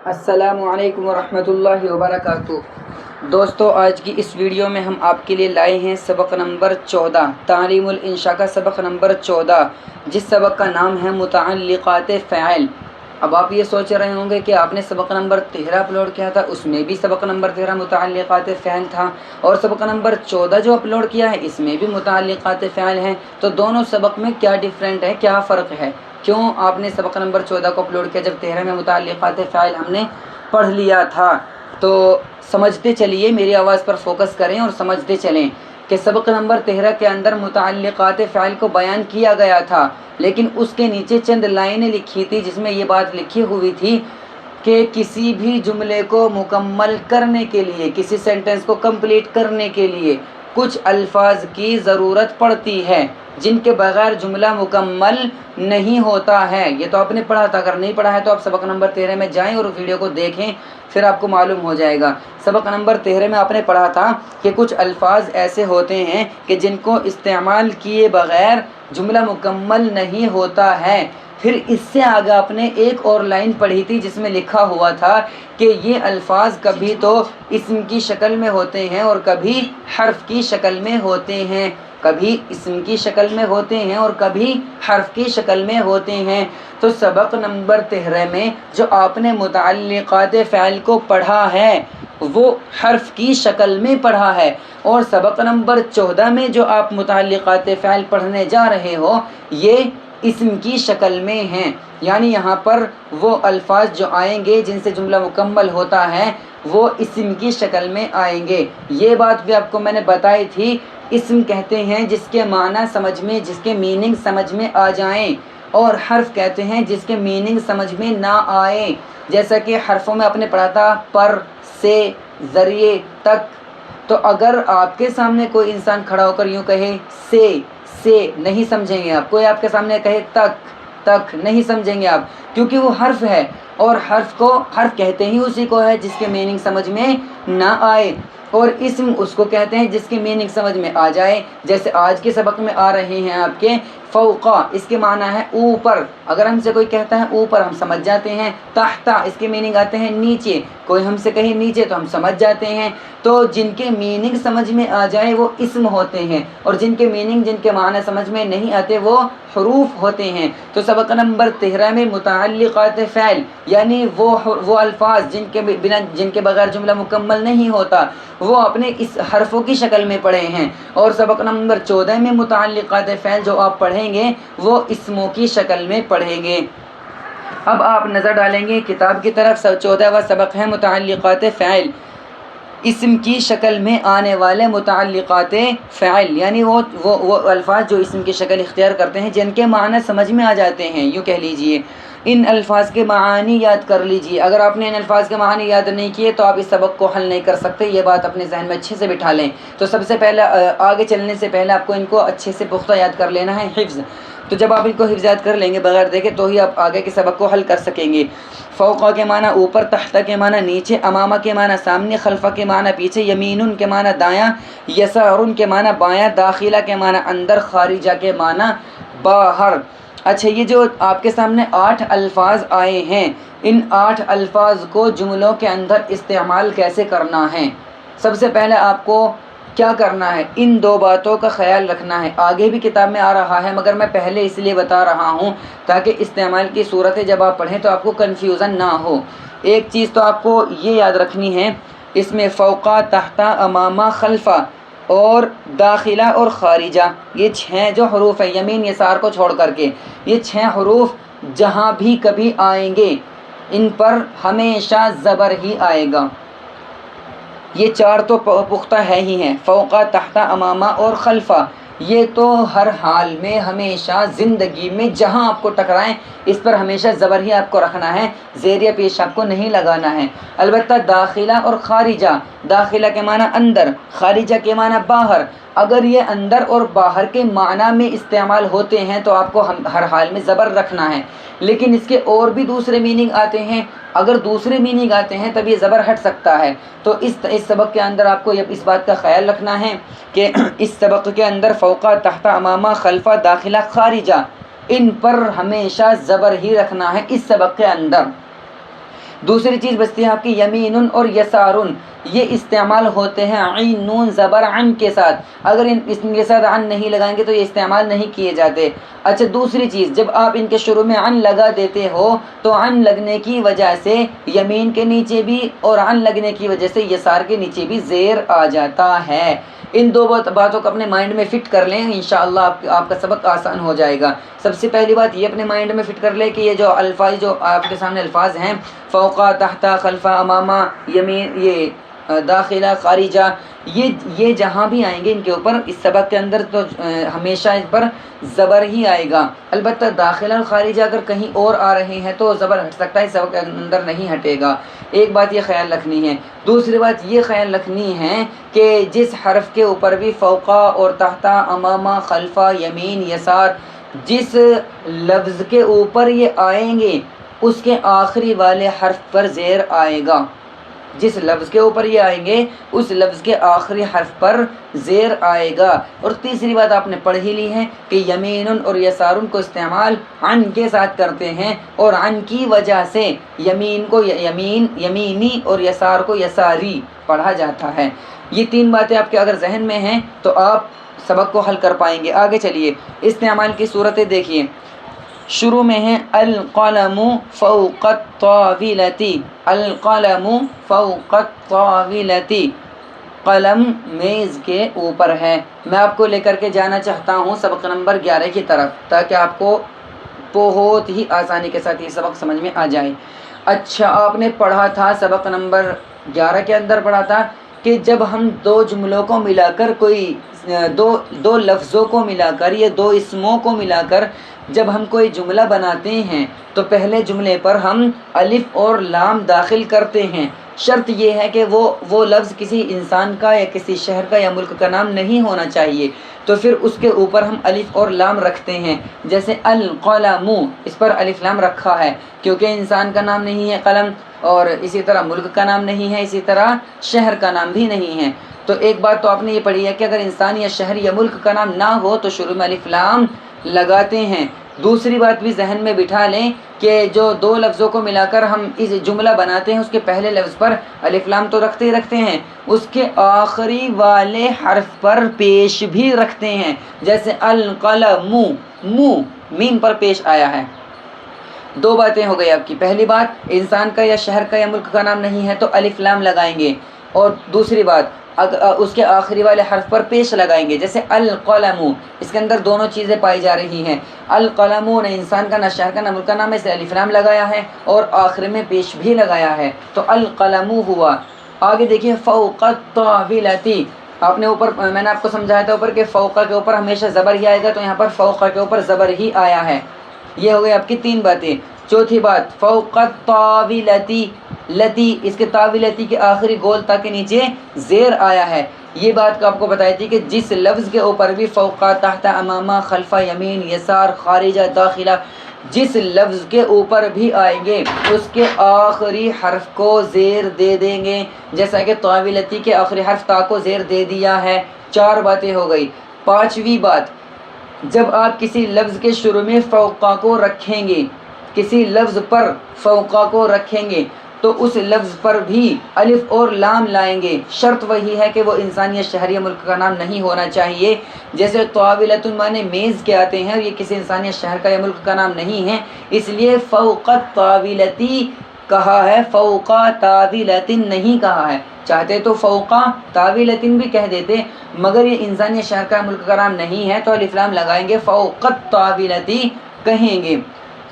السلام علیکم ورحمۃ اللہ وبرکاتہ۔ دوستو، آج کی اس ویڈیو میں ہم آپ کے لیے لائے ہیں سبق نمبر 14، تعلیم الانشاء کا سبق نمبر 14، جس سبق کا نام ہے متعلقات فعل۔ اب آپ یہ سوچ رہے ہوں گے کہ آپ نے سبق نمبر 13 اپلوڈ کیا تھا، اس میں بھی سبق نمبر 13 متعلقات فعل تھا، اور سبق نمبر 14 جو اپلوڈ کیا ہے اس میں بھی متعلقات فعل ہیں، تو دونوں سبق میں کیا ڈیفرنٹ ہے، کیا فرق ہے؟ کیوں آپ نے سبق نمبر 14 کو اپلوڈ کیا جب 13 میں متعلقات فعل ہم نے پڑھ لیا تھا؟ تو سمجھتے چلیے، میری آواز پر فوکس کریں اور سمجھتے چلیں کہ سبق نمبر 13 کے اندر متعلقات فعل کو بیان کیا گیا تھا، لیکن اس کے نیچے چند لائنیں لکھی تھی جس میں یہ بات لکھی ہوئی تھی کہ کسی بھی جملے کو مکمل کرنے کے لیے، کسی سینٹنس کو کمپلیٹ کرنے کے لیے کچھ الفاظ کی ضرورت پڑتی ہے جن کے بغیر جملہ مکمل نہیں ہوتا ہے۔ یہ تو آپ نے پڑھا تھا، اگر نہیں پڑھا ہے تو آپ سبق نمبر 13 میں جائیں اور ویڈیو کو دیکھیں، پھر آپ کو معلوم ہو جائے گا۔ سبق نمبر 13 میں آپ نے پڑھا تھا کہ کچھ الفاظ ایسے ہوتے ہیں کہ جن کو استعمال کیے بغیر جملہ مکمل نہیں ہوتا ہے۔ پھر اس سے آگے آپ نے ایک اور لائن پڑھی تھی جس میں لکھا ہوا تھا کہ یہ الفاظ کبھی تو اسم کی شکل میں ہوتے ہیں اور کبھی حرف کی شکل میں ہوتے ہیں، کبھی اسم کی شکل میں ہوتے ہیں اور کبھی حرف کی شکل میں ہوتے ہیں۔ تو سبق نمبر 13 میں جو آپ نے متعلقات فعل کو پڑھا ہے وہ حرف کی شکل میں پڑھا ہے، اور سبق نمبر 14 میں جو آپ متعلقات فعل پڑھنے جا رہے ہو یہ اسم کی شکل میں ہیں، یعنی یہاں پر وہ الفاظ جو آئیں گے جن سے جملہ مکمل ہوتا ہے وہ اسم کی شکل میں آئیں گے۔ یہ بات بھی آپ کو میں نے بتائی تھی، اسم کہتے ہیں جس کے معنی سمجھ میں، جس کے میننگ سمجھ میں آ جائیں، اور حرف کہتے ہیں جس کے میننگ سمجھ میں نہ آئیں۔ جیسا کہ حرفوں میں آپ نے پڑھا تھا پر، سے، ذریعے، تک۔ تو اگر آپ کے سامنے کوئی انسان کھڑا ہو کر یوں کہے سے نہیں سمجھیں گے آپ، کوئی آپ کے سامنے کہے تک نہیں سمجھیں گے آپ، کیونکہ وہ حرف ہے، اور حرف کہتے ہی اسی کو ہے جس کے میننگ سمجھ میں نہ آئے، اور اسم اس کو کہتے ہیں جس کی میننگ سمجھ میں آ جائے۔ جیسے آج کے سبق میں آ رہے ہیں آپ کے فوقا، اس کے معنی ہے اوپر، اگر ہم سے کوئی کہتا ہے اوپر ہم سمجھ جاتے ہیں۔ تحتا، اس کے میننگ آتے ہیں نیچے، کوئی ہم سے کہے نیچے تو ہم سمجھ جاتے ہیں۔ تو جن کے میننگ سمجھ میں آ جائے وہ اسم ہوتے ہیں، اور جن کے میننگ، جن کے معنی سمجھ میں نہیں آتے وہ حروف ہوتے ہیں۔ تو سبق نمبر 13 میں متعلقات فعل یعنی وہ الفاظ جن کے بغیر جملہ مکمل نہیں ہوتا وہ اپنے اس حرفوں کی شکل میں پڑھے ہیں، اور سبق نمبر 14 میں متعلقات فعل جو آپ پڑھیں گے وہ اسموں کی شکل میں پڑھیں گے۔ اب آپ نظر ڈالیں گے کتاب کی طرف، 14واں سبق ہے متعلقات فعل، اسم کی شکل میں آنے والے متعلقات فعل، یعنی وہ الفاظ جو اسم کی شکل اختیار کرتے ہیں جن کے معنی سمجھ میں آ جاتے ہیں، یوں کہہ لیجئے ان الفاظ کے معانی یاد کر لیجئے۔ اگر آپ نے ان الفاظ کے معانی یاد نہیں کیے تو آپ اس سبق کو حل نہیں کر سکتے، یہ بات اپنے ذہن میں اچھے سے بٹھا لیں۔ تو سب سے پہلے آگے چلنے سے پہلے آپ کو ان کو اچھے سے پختہ یاد کر لینا ہے، حفظ۔ تو جب آپ ان کو حفظ یاد کر لیں گے بغیر دیکھے تو ہی آپ آگے کے سبق کو حل کر سکیں گے۔ فوقا کے معنی اوپر، تحت کے معنی نیچے، امامہ کے معنی سامنے، خلفہ کے معنی پیچھے، یمین کے معنی دایاں، یسار کے معنی بایاں، داخلہ کے معنی اندر، خارجہ کے معنی باہر۔ اچھا، یہ جو آپ کے سامنے 8 الفاظ آئے ہیں، ان 8 الفاظ کو جملوں کے اندر استعمال کیسے کرنا ہے؟ سب سے پہلے آپ کو کیا کرنا ہے؟ ان 2 باتوں کا خیال رکھنا ہے۔ آگے بھی کتاب میں آ رہا ہے مگر میں پہلے اس لیے بتا رہا ہوں تاکہ استعمال کی صورتیں جب آپ پڑھیں تو آپ کو کنفیوژن نہ ہو۔ ایک چیز تو آپ کو یہ یاد رکھنی ہے، اس میں فوقا، تحتا، امامہ، خلفہ اور داخلہ اور خارجہ، یہ 6 جو حروف ہیں یمین یسار کو چھوڑ کر کے، یہ 6 حروف جہاں بھی کبھی آئیں گے ان پر ہمیشہ زبر ہی آئے گا۔ یہ 4 تو پختہ ہے ہی ہیں، فوقا، تحتا، امامہ اور خلفہ، یہ تو ہر حال میں ہمیشہ زندگی میں جہاں آپ کو ٹکرائیں اس پر ہمیشہ زبر ہی آپ کو رکھنا ہے، زیریہ پیش آپ کو نہیں لگانا ہے۔ البتہ داخلہ اور خارجہ، داخلہ کے معنی اندر، خارجہ کے معنی باہر، اگر یہ اندر اور باہر کے معنی میں استعمال ہوتے ہیں تو آپ کو ہر حال میں زبر رکھنا ہے، لیکن اس کے اور بھی دوسرے میننگ آتے ہیں، اگر دوسرے میننگ آتے ہیں تب یہ زبر ہٹ سکتا ہے۔ تو اس سبق کے اندر آپ کو اس بات کا خیال رکھنا ہے کہ اس سبق کے اندر فوقا، تحت، امامہ، خلفہ، داخلہ، خارجہ، ان پر ہمیشہ زبر ہی رکھنا ہے اس سبق کے اندر۔ دوسری چیز بچتی ہے آپ کی یمین اور یسارن، یہ استعمال ہوتے ہیں عین نون زبر عن کے ساتھ، اگر اس کے ساتھ عن نہیں لگائیں گے تو یہ استعمال نہیں کیے جاتے۔ اچھا دوسری چیز، جب آپ ان کے شروع میں عن لگا دیتے ہو تو عن لگنے کی وجہ سے یمین کے نیچے بھی اور عن لگنے کی وجہ سے یسار کے نیچے بھی زیر آ جاتا ہے۔ ان دو باتوں کو اپنے مائنڈ میں فٹ کر لیں، انشاءاللہ آپ کا سبق آسان ہو جائے گا۔ سب سے پہلی بات یہ اپنے مائنڈ میں فٹ کر لیں کہ یہ جو الفاظ جو آپ کے سامنے الفاظ ہیں، فوقا، تحتا، خلفا، امامہ، یمین، یہ داخلہ، خارجہ، یہ جہاں بھی آئیں گے ان کے اوپر اس سبق کے اندر تو ہمیشہ اس پر زبر ہی آئے گا۔ البتہ داخلہ اور خارجہ اگر کہیں اور آ رہے ہیں تو زبر ہٹ سکتا ہے، اس سبق کے اندر نہیں ہٹے گا۔ ایک بات یہ خیال رکھنی ہے۔ دوسری بات یہ خیال رکھنی ہے کہ جس حرف کے اوپر بھی فوقا اور تحتا، امامہ، خلفا، یمین، یسار، جس لفظ کے اوپر یہ آئیں گے اس کے آخری والے حرف پر زیر آئے گا۔ جس لفظ کے اوپر یہ آئیں گے اس لفظ کے آخری حرف پر زیر آئے گا۔ اور تیسری بات آپ نے پڑھ ہی لی ہے کہ یمین اور یسارن کو استعمال عن کے ساتھ کرتے ہیں، اور عن کی وجہ سے یمین کو یمینی اور یسار کو یساری پڑھا جاتا ہے۔ یہ تین باتیں آپ کے اگر ذہن میں ہیں تو آپ سبق کو حل کر پائیں گے۔ آگے چلیے، استعمال کی صورتیں دیکھیے۔ شروع میں ہے القلم فوق الطاولۃ، القلم فوق الطاولۃ، قلم میز کے اوپر ہے۔ میں آپ کو لے کر کے جانا چاہتا ہوں سبق نمبر 11 کی طرف، تاکہ آپ کو بہت ہی آسانی کے ساتھ یہ سبق سمجھ میں آ جائے۔ اچھا، آپ نے پڑھا تھا سبق نمبر 11 کے اندر پڑھا تھا کہ جب ہم دو جملوں کو ملا کر دو لفظوں کو ملا کر یا دو اسموں کو ملا کر جب ہم کوئی جملہ بناتے ہیں تو پہلے جملے پر ہم الف اور لام داخل کرتے ہیں۔ شرط یہ ہے کہ وہ لفظ کسی انسان کا یا کسی شہر کا یا ملک کا نام نہیں ہونا چاہیے، تو پھر اس کے اوپر ہم الف اور لام رکھتے ہیں۔ جیسے القلم، اس پر الف لام رکھا ہے کیونکہ انسان کا نام نہیں ہے قلم، اور اسی طرح ملک کا نام نہیں ہے، اسی طرح شہر کا نام بھی نہیں ہے۔ تو ایک بات تو آپ نے یہ پڑھی ہے کہ اگر انسان یا شہر یا ملک کا نام نہ ہو تو شروع میں الف لام لگاتے ہیں۔ دوسری بات بھی ذہن میں بٹھا لیں کہ جو دو لفظوں کو ملا کر ہم اس جملہ بناتے ہیں اس کے پہلے لفظ پر الف لام تو رکھتے ہی رکھتے ہیں، اس کے آخری والے حرف پر پیش بھی رکھتے ہیں۔ جیسے القلم، میم پر پیش آیا ہے۔ دو باتیں ہو گئی آپ کی۔ پہلی بات، انسان کا یا شہر کا یا ملک کا نام نہیں ہے تو الف لام لگائیں گے، اور دوسری بات اس کے آخری والے حرف پر پیش لگائیں گے۔ جیسے القلم، اس کے اندر دونوں چیزیں پائی جا رہی ہیں۔ القلم نہ انسان کا نہ شہر کا نہ ملک کا نام ہے، اس لیے الف لام لگایا ہے اور آخر میں پیش بھی لگایا ہے، تو القلم ہوا۔ آگے دیکھیے، فوق الطاولۃ، آپ نے اوپر، میں نے آپ کو سمجھایا تھا اوپر کہ فوقہ کے اوپر ہمیشہ زبر ہی آئے گا، تو یہاں پر فوقہ کے اوپر زبر ہی آیا ہے۔ یہ ہو گئی آپ کی تین باتیں۔ چوتھی بات، فوق الطاولۃ، لتی، اس کے طاولتی کے آخری گول تا کے نیچے زیر آیا ہے۔ یہ بات آپ کو بتائی تھی کہ جس لفظ کے اوپر بھی فوقا، تحت، امامہ، خلفہ، یمین، یسار، خارجہ، داخلہ، جس لفظ کے اوپر بھی آئیں گے اس کے آخری حرف کو زیر دے دیں گے، جیسا کہ طاولتی کے آخری حرف تا کو زیر دے دیا ہے۔ چار باتیں ہو گئی۔ پانچویں بات، جب آپ کسی لفظ کے شروع میں فوقا کو رکھیں گے، کسی لفظ پر فوقا کو رکھیں گے تو اس لفظ پر بھی الف اور لام لائیں گے۔ شرط وہی ہے کہ وہ انسان یا شہر یا ملک کا نام نہیں ہونا چاہیے۔ جیسے طاولۃ معنی میز کے آتے ہیں، اور یہ کسی انسان یا شہر کا یا ملک کا نام نہیں ہے، اس لیے فوق الطاولۃ کہا ہے، فوق طاولۃ نہیں کہا ہے۔ چاہتے تو فوق طاولۃ بھی کہہ دیتے، مگر یہ انسان یا شہر کا ملک کا نام نہیں ہے تو الف لام لگائیں گے، فوق الطاولۃ کہیں گے۔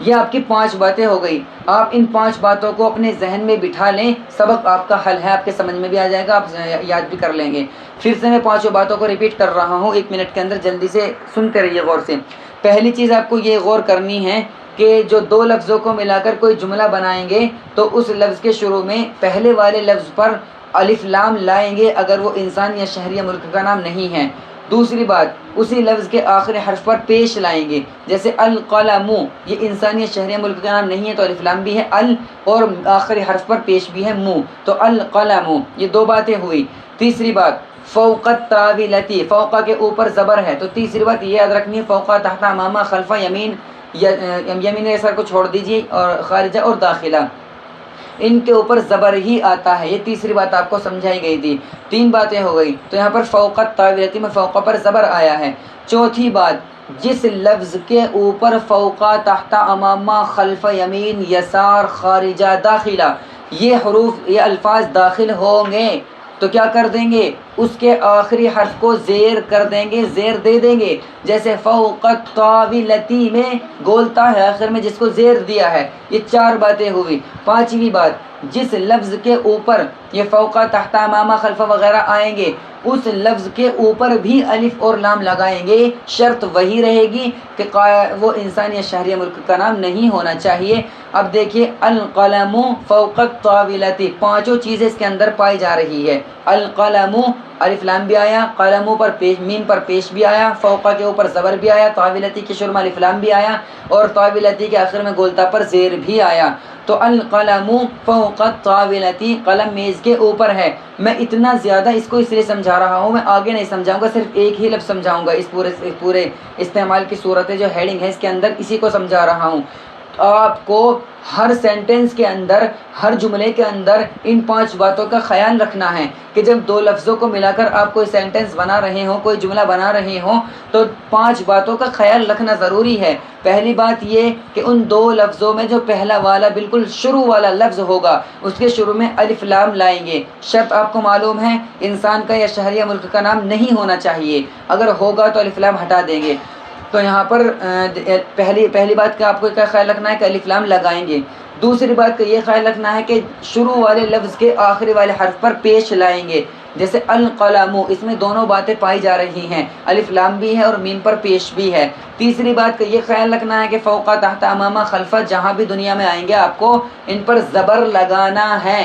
یہ آپ کی 5 باتیں ہو گئی۔ آپ ان 5 باتوں کو اپنے ذہن میں بٹھا لیں، سبق آپ کا حل ہے، آپ کے سمجھ میں بھی آ جائے گا، آپ یاد بھی کر لیں گے۔ پھر سے میں 5 باتوں کو ریپیٹ کر رہا ہوں 1 منٹ کے اندر، جلدی سے سنتے رہیے غور سے۔ پہلی چیز آپ کو یہ غور کرنی ہے کہ جو دو لفظوں کو ملا کر کوئی جملہ بنائیں گے تو اس لفظ کے شروع میں پہلے والے لفظ پر الف لام لائیں گے اگر وہ انسان یا شہر یا ملک کا نام نہیں ہے۔ دوسری بات، اسی لفظ کے آخری حرف پر پیش لائیں گے، جیسے القلم، یہ انسان یا شہر یا ملک کا نام نہیں ہے تو الف لام بھی ہے، اور آخری حرف پر پیش بھی ہے، تو القلم۔ یہ 2 باتیں ہوئی۔ تیسری بات، فوق الطاولۃ، فوقہ کے اوپر زبر ہے، تو تیسری بات یہ یاد رکھنی ہے، فوقہ، تحت، امامہ، خلفہ، یمین، یمین یسار کو چھوڑ دیجیے، اور خارجہ اور داخلہ۔ ان کے اوپر زبر ہی آتا ہے۔ یہ تیسری بات آپ کو سمجھائی گئی تھی، 3 باتیں ہو گئی۔ تو یہاں پر فوق الطاولۃ میں فوق پر زبر آیا ہے۔ چوتھی بات، جس لفظ کے اوپر فوق، تحت، امامہ، خلف، یمین، یسار، خارجہ، داخلہ یہ حروف یہ الفاظ داخل ہوں گے تو کیا کر دیں گے؟ اس کے آخری حرف کو زیر کر دیں گے، زیر دے دیں گے۔ جیسے فوق الطاولۃ میں گولتا ہے آخر میں جس کو زیر دیا ہے۔ یہ 4 باتیں ہوئی۔ 5ویں بات، جس لفظ کے اوپر یہ فوق، تحت، امامہ، خلف وغیرہ آئیں گے اس لفظ کے اوپر بھی الف اور لام لگائیں گے۔ شرط وہی رہے گی کہ وہ انسان یا شہری ملک کا نام نہیں ہونا چاہیے۔ اب دیکھیے، القلم فوق الطاولۃ، 5 چیزیں اس کے اندر پائی جا رہی ہے۔ القلم، الف لام بھی آیا، قلم پر پیش، میم پر پیش بھی آیا، فوق کے اوپر زبر بھی آیا، طاولۃ کے شروع میں الف لام بھی آیا، اور طاولۃ کے آخر میں گولتا پر زیر بھی آیا۔ تو القلم فوق الطاولۃ، قلم میز کے اوپر ہے۔ میں اتنا زیادہ اس کو اس لیے سمجھا رہا ہوں، میں آگے نہیں سمجھاؤں گا، صرف ایک ہی لفظ سمجھاؤں گا۔ اس پورے استعمال کی صورت جو ہیڈنگ ہے اس کے اندر اسی کو سمجھا رہا ہوں۔ آپ کو ہر سینٹنس کے اندر، ہر جملے کے اندر ان 5 باتوں کا خیال رکھنا ہے کہ جب 2 لفظوں کو ملا کر آپ کوئی سینٹنس بنا رہے ہوں، کوئی جملہ بنا رہے ہوں تو 5 باتوں کا خیال رکھنا ضروری ہے۔ پہلی بات یہ کہ ان 2 لفظوں میں جو پہلا والا بالکل شروع والا لفظ ہوگا اس کے شروع میں الف لام لائیں گے۔ شرط آپ کو معلوم ہے، انسان کا یا شہری ملک کا نام نہیں ہونا چاہیے، اگر ہوگا تو الف لام ہٹا دیں گے۔ تو یہاں پر پہلی بات کا آپ کو کیا خیال رکھنا ہے کہ الف لام لگائیں گے۔ دوسری بات کا یہ خیال رکھنا ہے کہ شروع والے لفظ کے آخری والے حرف پر پیش لائیں گے۔ جیسے القلم، اس میں دونوں باتیں پائی جا رہی ہیں، الف لام بھی ہے اور میم پر پیش بھی ہے۔ تیسری بات کا یہ خیال رکھنا ہے کہ فوق، تحت، امامہ، خلف جہاں بھی دنیا میں آئیں گے آپ کو ان پر زبر لگانا ہے۔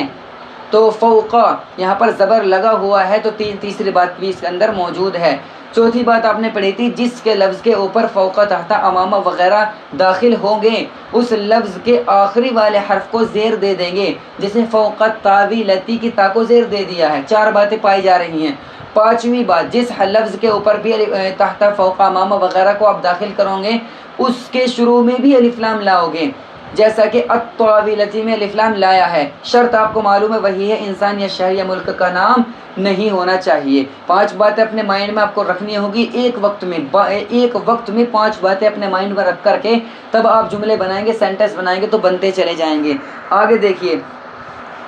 تو فوق یہاں پر زبر لگا ہوا ہے تو تیسری بات بھی اس کے اندر موجود ہے۔ چوتھی بات آپ نے پڑھی تھی، جس کے لفظ کے اوپر فوق، تحت، امامہ وغیرہ داخل ہوں گے اس لفظ کے آخری والے حرف کو زیر دے دیں گے، جیسے فوق الطاولۃ کی تا کو زیر دے دیا ہے۔ 4 باتیں پائی جا رہی ہیں۔ 5ویں بات، جس لفظ کے اوپر بھی تحت، فوق، امامہ وغیرہ کو آپ داخل کرو گے اس کے شروع میں بھی الف لام لاؤ گے، جیسا کہ الطاولۃ میں الف لام لایا ہے۔ شرط آپ کو معلوم ہے وہی ہے، انسان یا شہر یا ملک کا نام نہیں ہونا چاہیے۔ 5 باتیں اپنے مائنڈ میں آپ کو رکھنی ہوگی ایک وقت میں 5 باتیں اپنے مائنڈ میں رکھ کر کے تب آپ جملے بنائیں گے، سینٹنس بنائیں گے تو بنتے چلے جائیں گے۔ آگے دیکھیے،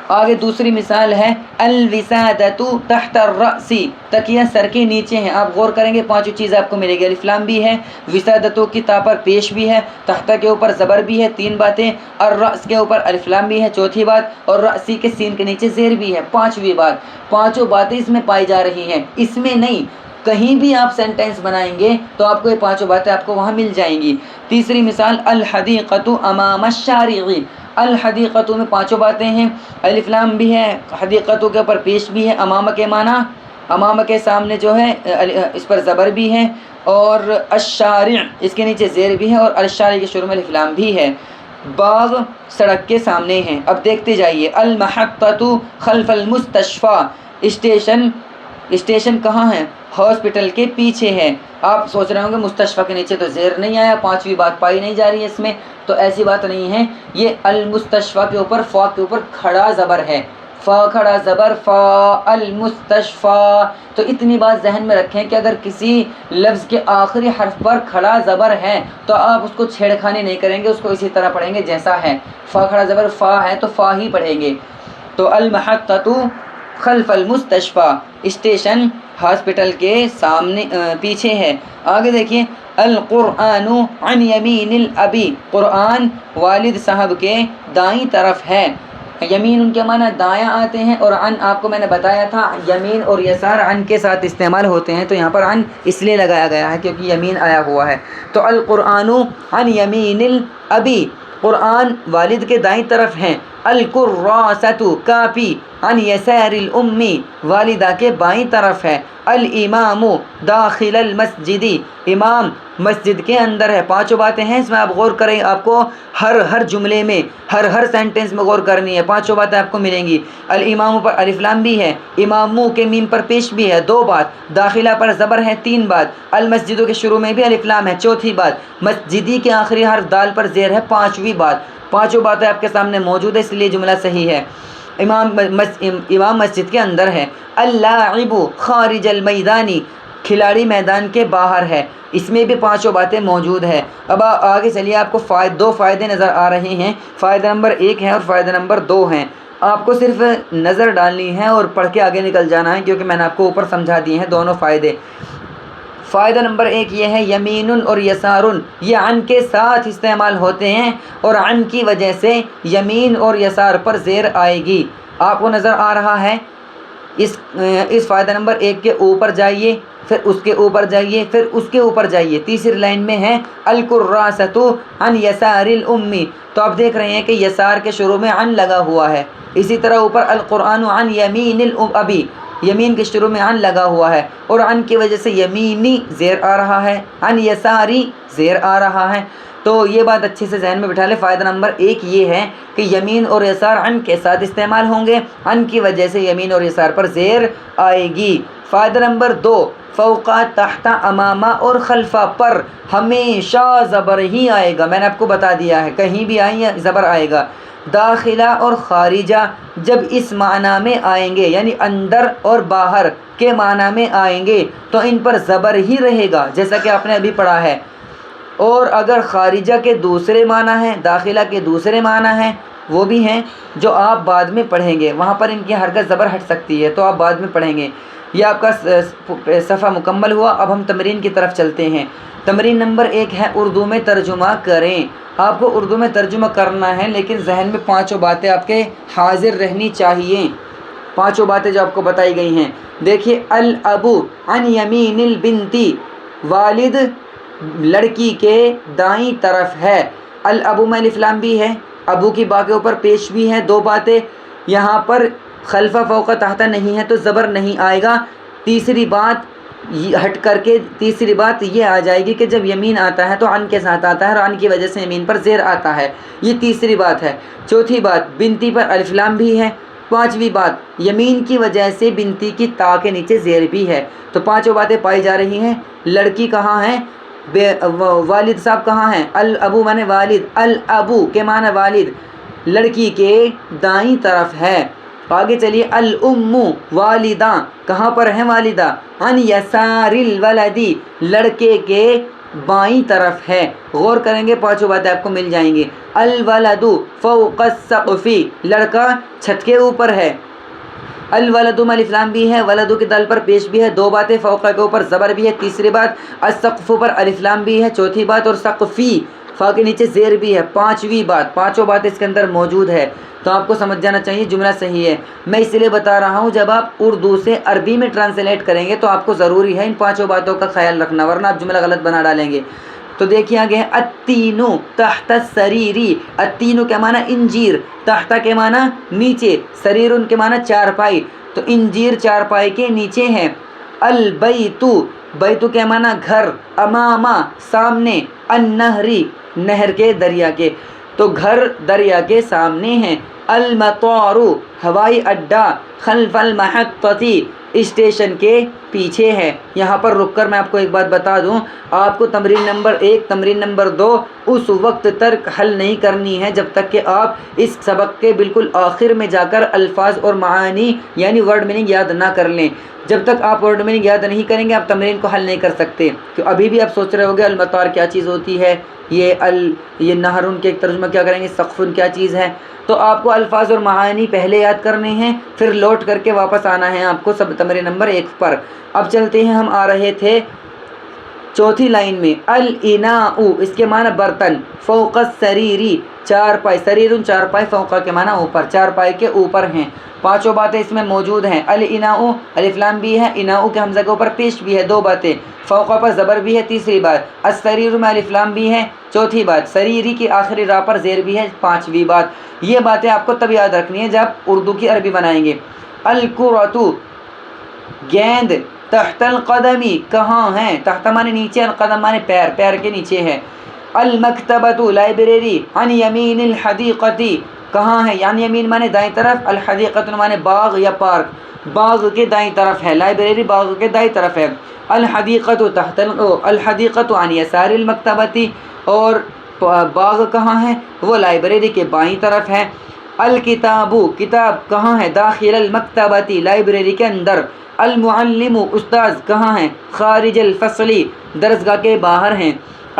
آگے دوسری مثال ہے الوسادۃ تحت الرأس، تکیہ سر کے نیچے ہیں۔ آپ غور کریں گے 5 چیزیں آپ کو ملے گی، الف لام بھی ہے، وسادۃ کی تا پر پیش بھی ہے، تحت کے اوپر زبر بھی ہے 3 باتیں، الرأس کے اوپر الف لام بھی ہے 4تھی بات، اور رأسی کے سین کے نیچے زیر بھی ہے 5ویں بات۔ 5 باتیں اس میں پائی جا رہی ہیں، اس میں نہیں، کہیں بھی آپ سینٹنس بنائیں گے تو آپ کو یہ 5 باتیں آپ کو وہاں مل جائیں گی۔ تیسری مثال الحدیقۃ امام الشارع، الحدیقۃ میں 5 باتیں ہیں، الف لام بھی ہے، حدیقۃ کے اوپر پیش بھی ہے، امامہ کے معنی، امامہ کے سامنے جو ہے اس پر زبر بھی ہے، اور الشارع اس کے نیچے زیر بھی ہے، اور الشارع کے شروع میں الف لام بھی ہے۔ باغ سڑک کے سامنے ہیں۔ اب دیکھتے جائیے، المحطۃ خلف المستشفیٰ، اسٹیشن کہاں ہے؟ ہاسپٹل کے پیچھے ہے۔ آپ سوچ رہے ہوں گے مستشفیٰ کے نیچے تو زیر نہیں آیا، 5ویں بات پائی نہیں جا رہی ہے اس میں، تو ایسی بات نہیں ہے۔ یہ المستشفیٰ کے اوپر فا کے اوپر کھڑا زبر ہے، فا کھڑا زبر، فا المستشفیٰ۔ تو اتنی بات ذہن میں رکھیں کہ اگر کسی لفظ کے آخری حرف پر کھڑا زبر ہے تو آپ اس کو چھیڑخانی نہیں کریں گے، اس کو اسی طرح پڑھیں گے جیسا ہے۔ فا کھڑا زبر فا ہے تو فا ہی پڑھیں گے۔ تو المحطۃ خلف المستشفیٰ، اسٹیشن ہاسپٹل کے سامنے پیچھے ہے۔ آگے دیکھیے، القرآن عن یمین الابی، قرآن والد صاحب کے دائیں طرف ہے۔ یمین ان کے معنی دایاں آتے ہیں، اور عن آپ کو میں نے بتایا تھا یمین اور یسار عن کے ساتھ استعمال ہوتے ہیں، تو یہاں پر عن اس لیے لگایا گیا ہے کیونکہ یمین آیا ہوا ہے۔ تو القرآن عن یمین الابی، قرآن والد کے دائیں طرف ہیں۔ الکراسۃ، کاپی عن یسار الام، والدہ کے بائیں طرف ہے۔ الامام داخل المسجد، امام مسجد کے اندر ہے۔ پانچوں باتیں ہیں، اس میں آپ غور کریں، آپ کو ہر جملے میں ہر سینٹنس میں غور کرنی ہے، پانچوں باتیں آپ کو ملیں گی۔ الامام پر الف لام بھی ہے، امامو کے میم پر پیش بھی ہے 2 بات، داخلہ پر زبر ہے 3 بات، المسجدوں کے شروع میں بھی الف لام ہے 4تھی بات، مسجدی کے آخری حرف دال پر زیر ہے 5ویں بات۔ پانچوں باتیں آپ کے سامنے موجود ہے، اس لیے جملہ صحیح ہے۔ امام مسجد کے اندر ہے۔ اللاعب خارج المیدانی، کھلاڑی میدان کے باہر ہے، اس میں بھی پانچوں باتیں موجود ہے۔ اب آگے چلیے، آپ کو 2 فائدے نظر آ رہے ہیں، فائدہ نمبر 1 ہے اور فائدہ نمبر 2 ہیں۔ آپ کو صرف نظر ڈالنی ہے اور پڑھ کے آگے نکل جانا ہے، کیونکہ میں نے آپ کو اوپر سمجھا دیے ہیں دونوں فائدے۔ فائدہ نمبر 1 یہ ہے، یمین اور یسار یہ عن کے ساتھ استعمال ہوتے ہیں، اور عن کی وجہ سے یمین اور یسار پر زیر آئے گی۔ آپ کو نظر آ رہا ہے، اس فائدہ نمبر 1 کے اوپر جائیے، پھر اس کے اوپر جائیے، پھر اس کے اوپر جائیے، تیسری لائن میں ہے الکراست عن یسار الامی، تو آپ دیکھ رہے ہیں کہ یسار کے شروع میں عن لگا ہوا ہے۔ اسی طرح اوپر القرآن عن یمین الابی، یمین کے شروع میں عن لگا ہوا ہے، اور عن کی وجہ سے یمینی زیر آ رہا ہے، عن یساری زیر آ رہا ہے۔ تو یہ بات اچھے سے ذہن میں بٹھا لیں۔ فائدہ نمبر 1 یہ ہے کہ یمین اور یسار عن کے ساتھ استعمال ہوں گے، عن کی وجہ سے یمین اور یسار پر زیر آئے گی۔ فائدہ نمبر 2، فوقا، تحت، امامہ اور خلفہ پر ہمیشہ زبر ہی آئے گا، میں نے آپ کو بتا دیا ہے، کہیں بھی آئیں زبر آئے گا۔ داخلہ اور خارجہ جب اس معنی میں آئیں گے، یعنی اندر اور باہر کے معنی میں آئیں گے، تو ان پر زبر ہی رہے گا، جیسا کہ آپ نے ابھی پڑھا ہے۔ اور اگر خارجہ کے دوسرے معنی ہیں، داخلہ کے دوسرے معنی ہیں، وہ بھی ہیں جو آپ بعد میں پڑھیں گے، وہاں پر ان کی حرکت زبر ہٹ سکتی ہے، تو آپ بعد میں پڑھیں گے۔ یہ آپ کا صفحہ مکمل ہوا۔ اب ہم تمرین کی طرف چلتے ہیں۔ تمرین نمبر 1 ہے، اردو میں ترجمہ کریں۔ آپ کو اردو میں ترجمہ کرنا ہے، لیکن ذہن میں پانچوں باتیں آپ کے حاضر رہنی چاہیے، پانچوں باتیں جو آپ کو بتائی گئی ہیں۔ دیکھیے، الابو عن یمین البنتی، والد لڑکی کے دائیں طرف ہے۔ الابو میں الف لام بھی ہے، ابو کی با کے اوپر پیش بھی ہے 2 باتیں، یہاں پر خلفہ فوقہ تحت نہیں ہے تو زبر نہیں آئے گا۔ تیسری بات ہٹ کر کے تیسری بات یہ آ جائے گی کہ جب یمین آتا ہے تو عن کے ساتھ آتا ہے، اور عن کی وجہ سے یمین پر زیر آتا ہے، یہ تیسری بات ہے۔ چوتھی بات، بنتی پر الف لام بھی ہے۔ پانچویں بات، یمین کی وجہ سے بنتی کی تا کے نیچے زیر بھی ہے۔ تو پانچوں باتیں پائی جا رہی ہیں۔ لڑکی کہاں ہے؟ والد صاحب کہاں ہیں؟ الابو مانے والد، الابو کے معنی والد لڑکی کے دائیں طرف ہے۔ آگے چلیے، الام والدہ کہاں پر ہیں والدہ؟ عن یسار الولدی، لڑکے کے بائیں طرف ہے۔ غور کریں گے پانچوں باتیں آپ کو مل جائیں گی۔ الولد فوق السقف، لڑکا چھت کے اوپر ہے۔ الولد میں الف لام بھی ہے، ولدو کی دال پر پیش بھی ہے 2 باتیں، فوقہ کے اوپر زبر بھی ہے تیسری بات، السقف پر الف لام بھی ہے چوتھی بات، اور سقفی فا کے نیچے زیر بھی ہے 5ویں بات۔ پانچوں باتیں اس کے اندر موجود ہے، تو آپ کو سمجھ جانا چاہیے جملہ صحیح ہے۔ میں اس لیے بتا رہا ہوں، جب آپ اردو سے عربی میں ٹرانسلیٹ کریں گے تو آپ کو ضروری ہے ان پانچوں باتوں کا خیال رکھنا، ورنہ آپ جملہ غلط بنا ڈالیں گے۔ تو دیکھیے آگے ہے، التین تحت السریری، التین کے معنی انجیر، تحت کے معنی نیچے، سریر کے معنی چارپائی، تو انجیر چارپائی کے نیچے ہے۔ البیت، بیت کے معنی گھر، امامہ سامنے، النہری نہر کے دریا کے، تو گھر دریا کے سامنے ہیں۔ المطار ہوائی اڈا، خلف المحطتی اسٹیشن کے پیچھے ہے۔ یہاں پر رک کر میں آپ کو ایک بات بتا دوں، آپ کو تمرین نمبر 1 تمرین نمبر 2 اس وقت تک حل نہیں کرنی ہے جب تک کہ آپ اس سبق کے بالکل آخر میں جا کر الفاظ اور معانی یعنی ورڈ میننگ یاد نہ کر لیں۔ جب تک آپ ورڈ میننگ یاد نہیں کریں گے آپ تمرین کو حل نہیں کر سکتے، کہ ابھی بھی آپ سوچ رہے ہوگے المطار کیا چیز ہوتی ہے، یہ نہرن کے ترجمہ کیا کریں گے، سقفن کیا چیز ہے۔ تو آپ کو الفاظ اور معانی پہلے یاد کرنے ہیں، پھر لوٹ کر کے واپس آنا ہے آپ کو سب تمرین نمبر 1 پر۔ اب چلتے ہیں، ہم آ رہے تھے چوتھی لائن میں، الاناء اس کے معنی برتن، فوق السریری چارپائی، سریرن چارپائی، فوقہ کے معنی اوپر، چارپائی کے اوپر ہیں۔ پانچوں باتیں اس میں موجود ہیں۔ الاناء الف لام بھی ہے، اناء کے حمزہ کے اوپر پیش بھی ہے 2 باتیں، فوقہ پر زبر بھی ہے تیسری بات، السریر میں الف لام بھی ہے چوتھی بات، سریری کی آخری را پر زیر بھی ہے 5ویں بات۔ یہ باتیں آپ کو تب یاد رکھنی ہے جب اردو کی عربی بنائیں گے۔ الکرۃ گیند، تحت القدمی کہاں ہے، تحت مانے نیچے، القدم مانے پیر، پیر کے نیچے ہے۔ المکتبۃ لائبریری، عن یمین الحدیقۃ کہاں ہے، یعنی یمین مانے دائیں طرف، الحدیقۃ مانے باغ یا پارک، باغ کے دائیں طرف ہے، لائبریری باغ کے دائیں طرف ہے۔ الحدیقۃ تحت الحدیقۃ عن یسار المکتبۃ، اور باغ کہاں ہے، وہ لائبریری کے بائیں طرف ہے۔ الکتاب کتاب کہاں ہے، داخل المکتبۃ لائبریری کے اندر۔ المعلم استاذ کہاں ہے، خارج الفصل درسگاہ کے باہر ہیں۔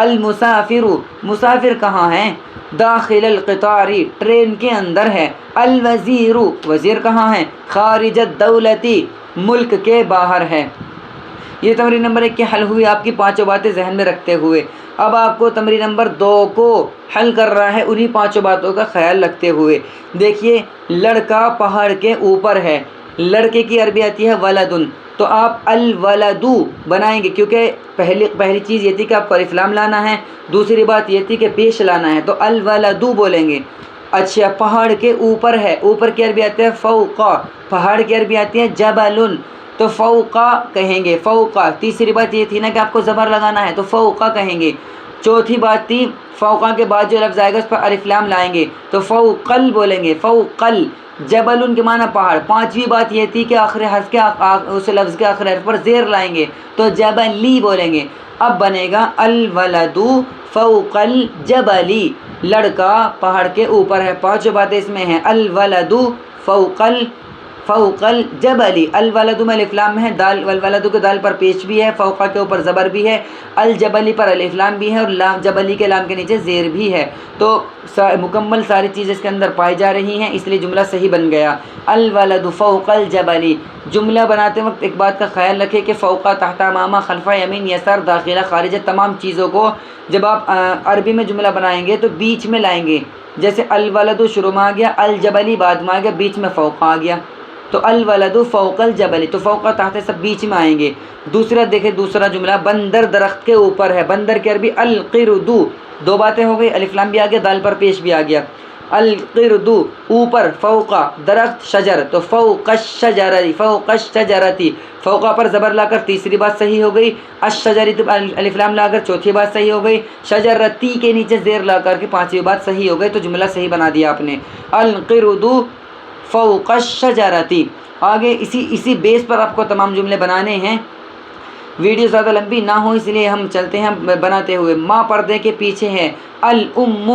المسافر مسافر کہاں ہے، داخل القطار ٹرین کے اندر ہے۔ الوزیر وزیر کہاں ہے، خارج الدولۃ ملک کے باہر ہے۔ یہ تمرین نمبر 1 کے حل ہوئی آپ کی پانچوں باتیں ذہن میں رکھتے ہوئے۔ اب آپ کو تمرین نمبر 2 کو حل کر رہا ہے انہی پانچوں باتوں کا خیال رکھتے ہوئے۔ دیکھیے لڑکا پہاڑ کے اوپر ہے، لڑکے کی عربی آتی ہے ولدن، تو آپ الولدو بنائیں گے کیونکہ پہلی چیز یہ تھی کہ آپ کو الف لام لانا ہے، دوسری بات یہ تھی کہ پیش لانا ہے، تو الولدو بولیں گے۔ اچھا پہاڑ کے اوپر ہے، اوپر کی عربی آتی ہے فوقا، پہاڑ کی عربی آتی ہے جبلن، تو فوقا کہیں گے، فوقا۔ تیسری بات یہ تھی نا کہ آپ کو زبر لگانا ہے تو فوقا کہیں گے۔ چوتھی بات تھی فوقا کے بعد جو لفظ آئے گا اس پر الف لام لائیں گے تو فوقل بولیں گے، فوقل۔ جبل کے معنی پہاڑ۔ پانچویں بات یہ تھی کہ آخر حرف کے اس لفظ کے آخر حرف پر زیر لائیں گے تو جبلی بولیں گے۔ اب بنے گا الولدو فوق الجبلی، لڑکا پہاڑ کے اوپر ہے۔ پانچوں باتیں اس میں ہیں، الولدو فوق الجبلی، الولد میں الف لام ہے، دال والولد کے دال پر پیش بھی ہے، فوقا کے اوپر زبر بھی ہے، الجبلی پر الف لام بھی ہے، اور لام جبلی کے لام کے نیچے زیر بھی ہے، تو مکمل ساری چیزیں اس کے اندر پائی جا رہی ہیں، اس لیے جملہ صحیح بن گیا، الولد فوق الجبلی۔ جملہ بناتے وقت ایک بات کا خیال رکھے کہ فوقا، تحت، امامہ، خلفہ، یمین، یسار، داخلہ، خارجہ، تمام چیزوں کو جب آپ عربی میں جملہ بنائیں گے تو بیچ میں لائیں گے، جیسے الولد شروع میں آ گیا، الجبلی بعد میں آ گیا، بیچ میں فوقا آ گیا، تو الولد فوق الجبل، تو فوقا تحت سب بیچ میں آئیں گے۔ دوسرا دیکھیں، دوسرا جملہ بندر درخت کے اوپر ہے، بندر کی عربی القردو، دو باتیں ہو گئی، الف لام بھی آ گیا، دال پر پیش بھی آ گیا، القردو اوپر، فوقا درخت، شجر، تو فوق الشجرتی، فوق الشجرتی، فوقا پر زبر لا کر تیسری بات صحیح ہو گئی، الشجرتی الف لام لا کر چوتھی بات صحیح ہو گئی، شجرتی کے نیچے زیر لا کر کے پانچویں بات صحیح ہو گئی، تو جملہ صحیح بنا دیا آپ نے، القردو فوق الشجرتی۔ آگے اسی بیس پر آپ کو تمام جملے بنانے ہیں، ویڈیو زیادہ لمبی نہ ہو اس لیے ہم چلتے ہیں بناتے ہوئے۔ ماں پردے کے پیچھے ہے، الام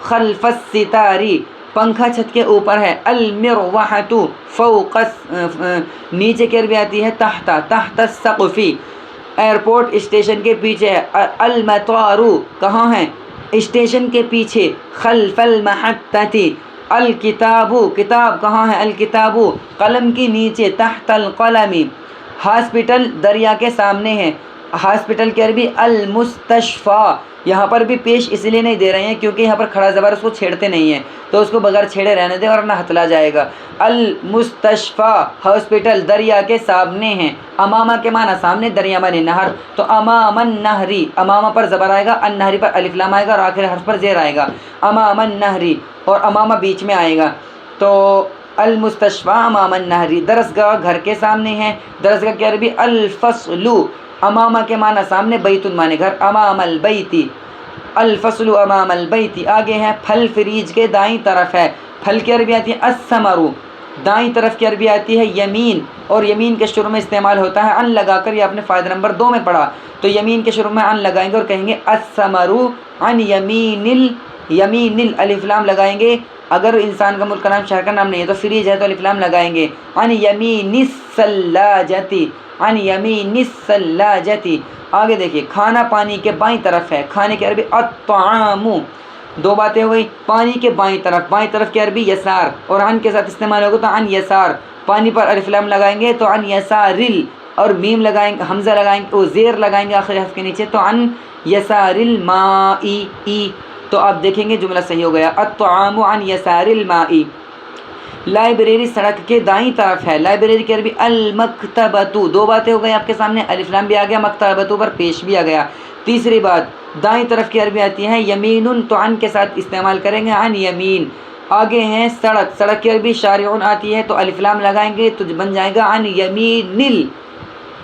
خلف الستاری، پنکھا چھت کے اوپر ہے، المروحۃ فوق، نیچے کی عربی آتی ہے تحت السقف، ایئرپورٹ اسٹیشن کے پیچھے ہے، المطار کہاں ہے، اسٹیشن کے پیچھے، خلف المحطۃ، الکتاب کتاب کہاں ہے، الکتاب قلم کے نیچے، تحت القلم، ہاسپٹل دریا کے سامنے ہے، ہاسپٹل کی عربی المستشفیٰ، یہاں پر بھی پیش اس لیے نہیں دے رہے ہیں کیونکہ یہاں پر کھڑا زبر اس کو چھیڑتے نہیں ہیں، تو اس کو بغیر چھیڑے رہنے دیں ورنہ ہتلا جائے گا۔ المستشفیٰ ہاسپٹل دریا کے سامنے ہیں، امامہ کے معنی سامنے، دریا معنی نہر، تو امام النہری، امامہ پر زبر آئے گا، النہری پر الف لام آئے گا اور آخر حرف پر زیر آئے گا، امام النہری، اور امامہ بیچ میں آئے گا، تو المستشفیٰ امام النہری، درسگاہ گھر کے سامنے ہے، درسگاہ کی عربی الفصل، امامہ کے معنی سامنے، بیت معنی گھر، امام البیتی، الفصل امام البیتی۔ آگے ہے پھل فریج کے دائیں طرف ہے، پھل کی عربی آتی ہے الثمر، دائیں طرف کی عربی آتی ہے یمین، اور یمین کے شروع میں استعمال ہوتا ہے ان لگا کر، یہ آپ نے فائدہ نمبر 2 میں پڑھا، تو یمین کے شروع میں ان لگائیں گے اور کہیں گے الثمر عن یمین الف لام لگائیں گے، اگر انسان کا ملک کا نام شہر کا نام نہیں ہے تو فریج ہے تو الف لام لگائیں گے، عن یمین الثلاجتی، عن یمین الثلاجتی۔ آگے دیکھیے کھانا پانی کے بائیں طرف ہے، کھانے کی عربی الطعام، دو باتیں ہو گئی، پانی کے بائیں طرف کی عربی یسار، اور عن کے ساتھ استعمال ہوگا تو عن یسار، پانی پر الف لام لگائیں گے تو عن یسارل، اور میم لگائیں گے، حمزہ لگائیں گے، اور زیر لگائیں گے آخری حرف کے نیچے تو عن یسار الماء، تو آپ دیکھیں گے جملہ صحیح ہو گیا، الطعام عن یسار الماء۔ لائبریری سڑک کے دائیں طرف ہے، لائبریری کی عربی المکتبۃ، دو باتیں ہو گئی آپ کے سامنے، الف لام بھی آ گیا، مکتبۃ پر پیش بھی آ گیا۔ تیسری بات دائیں طرف کی عربی آتی ہے یمین، تو عن کے ساتھ استعمال کریں گے عن یمین، آگے ہیں سڑک، سڑک کی عربی شارعون آتی ہے تو الف لام لگائیں گے تو بن جائے گا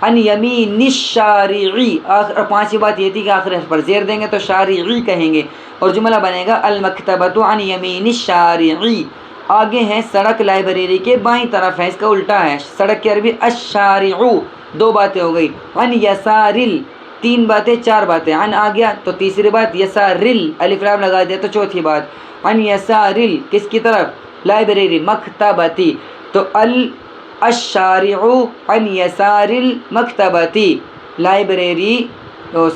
عن یمین الشارعی. اور پانچویں بات یہ تھی کہ آخر حرف پر زیر دیں گے تو شارعی کہیں گے اور جملہ بنے گا المکتبۃ عن یمین الشارعی. آگے ہیں سڑک، لائبریری کے بائیں طرف ہے، اس کا الٹا ہے. سڑک کی عربی الشارع، دو باتیں ہو گئی. عن یسارل، تین باتیں، چار باتیں. عن آ گیا تو تیسری بات، یسارل الف لام لگا دیا تو چوتھی بات. عن یسارل کس کی طرف؟ لائبریری، مکتبتی. تو الشارع عن یسار المکتبتی، لائبریری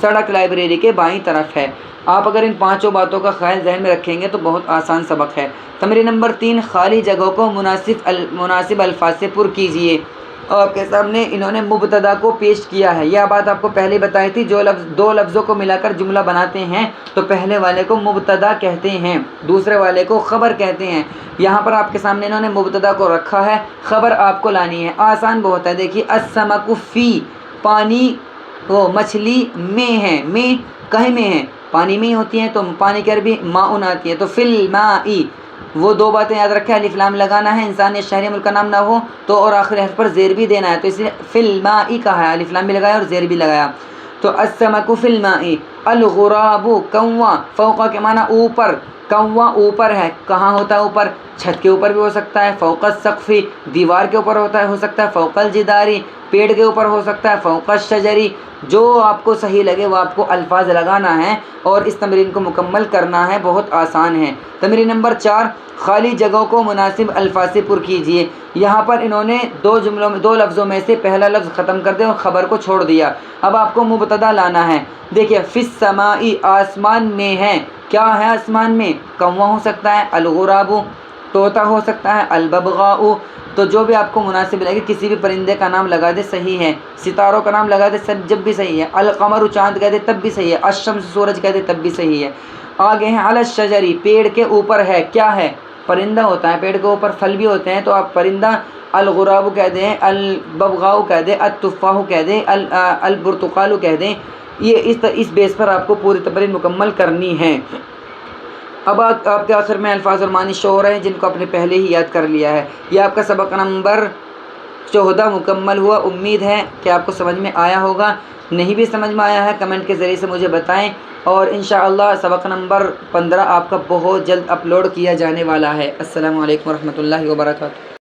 سڑک لائبریری کے بائیں طرف ہے. آپ اگر ان پانچوں باتوں کا خیال ذہن میں رکھیں گے تو بہت آسان سبق ہے. تمرین نمبر 3، خالی جگہوں کو مناسب الفاظ سے پر کیجیے. آپ کے سامنے انہوں نے مبتدا کو پیش کیا ہے. یہ بات آپ کو پہلے بتائی تھی، جو دو لفظوں کو ملا کر جملہ بناتے ہیں تو پہلے والے کو مبتدا کہتے ہیں، دوسرے والے کو خبر کہتے ہیں. یہاں پر آپ کے سامنے انہوں نے مبتدا کو رکھا ہے، خبر آپ کو لانی ہے. آسان بہت ہے. دیکھیے السمک فی، پانی، وہ مچھلی میں ہے، میں کہیں میں ہے، پانی میں ہی ہوتی ہیں تو پانی کی عربی ماء آتی ہے. تو فی الماء، وہ دو باتیں یاد رکھیں، الف لام لگانا ہے، انسان یا شہری ملک کا نام نہ ہو تو، اور آخری حرف پر زیر بھی دینا ہے تو اس لیے فی الماء کہا ہے، الف لام بھی لگایا اور زیر بھی لگایا. تو السمک فی الماء. الغراب کوا، فوق کے معنی اوپر، کوا اوپر ہے. کہاں ہوتا ہے اوپر؟ چھت کے اوپر بھی ہو سکتا ہے، فوق السقف، دیوار کے اوپر ہو سکتا ہے، فوق الجدار، پیڑ کے اوپر ہو سکتا ہے، فوق الشجر. جو آپ کو صحیح لگے وہ آپ کو الفاظ لگانا ہے اور اس تمرین کو مکمل کرنا ہے. بہت آسان ہے. تمرین نمبر 4، خالی جگہوں کو مناسب الفاظ سے پر کیجیے. یہاں پر انہوں نے دو لفظوں میں سے پہلا لفظ ختم کر دیا اور خبر کو چھوڑ دیا. اب آپ کو مبتدا لانا ہے. دیکھیے فی السماء، آسمان میں ہے. کیا ہے آسمان میں؟ کوا ہو سکتا ہے، الغراب طوطا ہو سکتا ہے، الببغاء. تو جو بھی آپ کو مناسب لگے، کسی بھی پرندے کا نام لگا دے صحیح ہے، ستاروں کا نام لگا دے جب بھی صحیح ہے، القمر چاند کہہ دے تب بھی صحیح ہے، الشمس سورج کہہ دے تب بھی صحیح ہے. آگے ہیں علی الشجر، پیڑ کے اوپر ہے. کیا ہے؟ پرندہ ہوتا ہے، پیڑ کے اوپر پھل بھی ہوتے ہیں تو آپ پرندہ الغراب کہہ دیں، الببغاء کہہ دیں، التفاح کہہ دیں، البرتقال کہہ دیں. یہ اس بیس پر آپ کو پوری تمرین مکمل کرنی ہے. اب آپ کے آخر میں الفاظ اور معنی شو ہو رہے ہیں جن کو آپ نے پہلے ہی یاد کر لیا ہے. یہ آپ کا سبق نمبر 14 مکمل ہوا. امید ہے کہ آپ کو سمجھ میں آیا ہوگا. نہیں بھی سمجھ میں آیا ہے کمنٹ کے ذریعے سے مجھے بتائیں، اور انشاءاللہ سبق نمبر 15 آپ کا بہت جلد اپلوڈ کیا جانے والا ہے. السلام علیکم ورحمۃ اللہ وبرکاتہ.